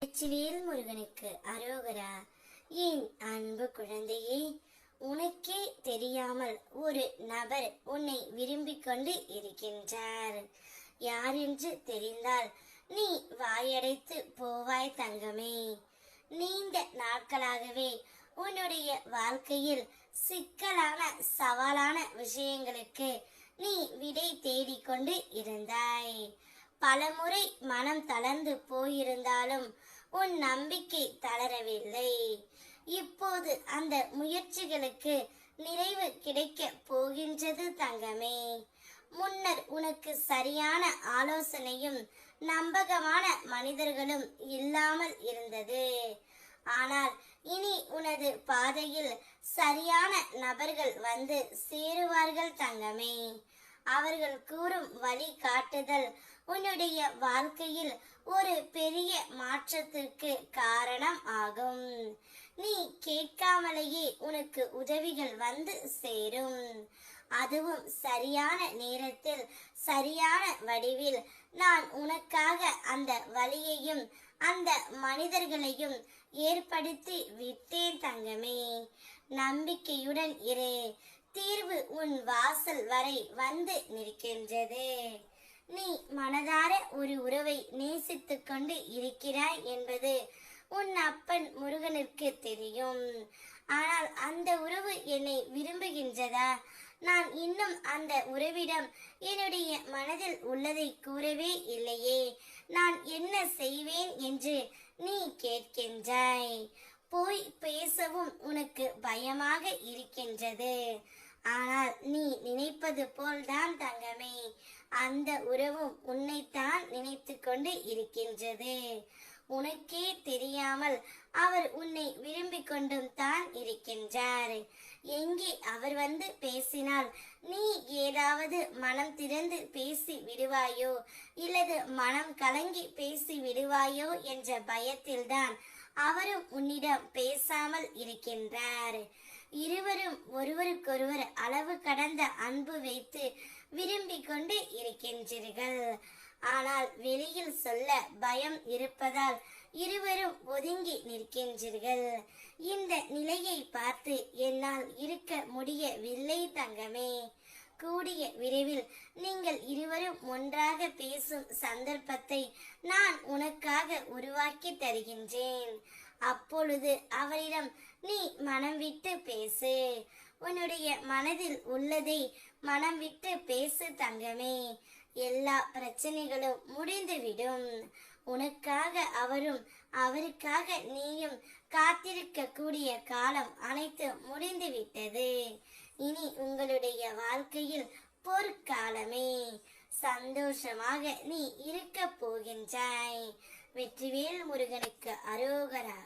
வெற்றிவேல் முருகனுக்கு அரோகரா. என் அன்பு குழந்தையே, உனக்கே தெரியாமல் ஒரு நபர் உன்னை விரும்பிக் கொண்டு இருக்கின்றார். யார் என்று தெரிந்தால் நீ வாயடைத்து போவாய் தங்கமே. நீண்ட நாட்களாகவே உன்னுடைய வாழ்க்கையில் சிக்கலான சவாலான விஷயங்களுக்கு நீ விடை தேடிக்கொண்டு இருந்தாய். பலமுறை மனம் தளர்ந்து போயிருந்தாலும் உன் நம்பிக்கை தளரவில்லை. இப்போது அந்த முயற்சிகளுக்கு நிறைவு கிடைக்க போகின்றது தங்கமே. முன்னர் உனக்கு சரியான ஆலோசனையும் நம்பகமான மனிதர்களும் இல்லாமல் இருந்தது. ஆனால் இனி உனது பாதையில் சரியான நபர்கள் வந்து சேருவார்கள் தங்கமே. அவர்கள் கூறும் வழி காட்டுதல் உன்னுடைய வாழ்க்கையில் ஒரு பெரிய மாற்றத்திற்கு காரணம் ஆகும். நீ கேட்காமலேயே உனக்கு உதவிகள் வந்து சேரும். அதுவும் சரியான நேரத்தில் சரியான வடிவில். நான் உனக்காக அந்த வழியையும் அந்த மனிதர்களையும் ஏற்படுத்தி விட்டேன் தங்கமே. நம்பிக்கையுடன் இரு. தீர்வு உன் வாசல் வரை வந்து நிற்கின்றது. நீ மனதார ஒரு உறவை நேசித்துக் கொண்டு இருக்கிறாய் என்பது உன் அப்பன் முருகனிற்கு தெரியும். ஆனால் அந்த உறவு என்னை விரும்புகின்றதா? நான் இன்னும் அந்த உறவிடம் என்னுடைய மனதில் உள்ளதை கூறவே இல்லையே. நான் என்ன செய்வேன் என்று நீ கேட்கின்றாய். போய் பேசவும் உனக்கு பயமாக இருக்கின்றது. ஆனால் நீ நினைப்பது போல்தான் தங்கமே, அந்த உறவும் உன்னைத்தான் நினைத்து கொண்டு இருக்கின்றது. உனக்கே தெரியாமல் அவர் உன்னை விரும்பிக் கொண்டும் தான் இருக்கின்றார். எங்கே அவர் வந்து பேசினால் நீ ஏதாவது மனம் திறந்து பேசி விடுவாயோ இல்லது மனம் கலங்கி பேசி விடுவாயோ என்ற பயத்தில்தான் அவரும் உன்னிடம் பேசாமல் இருக்கின்றார். இருவரும் ஒருவருக்கொருவர் அளவு கடந்த அன்பு வைத்து விரும்பிக் கொண்டு இருக்கின்றீர்கள். ஆனால் வெளியில் சொல்ல பயம் இருப்பதால் இருவரும் ஒதுங்கி நிற்கின்றீர்கள். இந்த நிலையை பார்த்து என்னால் இருக்க முடியவில்லை தங்கமே. கூடிய விரைவில் நீங்கள் இருவரும் ஒன்றாக பேசும் சந்தர்ப்பத்தை நான் உனக்காக உருவாக்கி தருகின்றேன். அப்பொழுது அவரிடம் நீ மனம் விட்டு பேசு. உன்னுடைய மனதில் உள்ளதை மனம் விட்டு பேசு தங்கமே. எல்லா பிரச்சனைகளும் முடிந்துவிடும். உனக்காக அவரும் அவருக்காக நீயும் காத்திருக்க கூடிய காலம் அனைத்து முடிந்துவிட்டது. இனி உங்களுடைய வாழ்க்கையில் பொற்காலமே. சந்தோஷமாக நீ இருக்க போகின்றாய். வெற்றிவேல் முருகனுக்கு அரோகரா.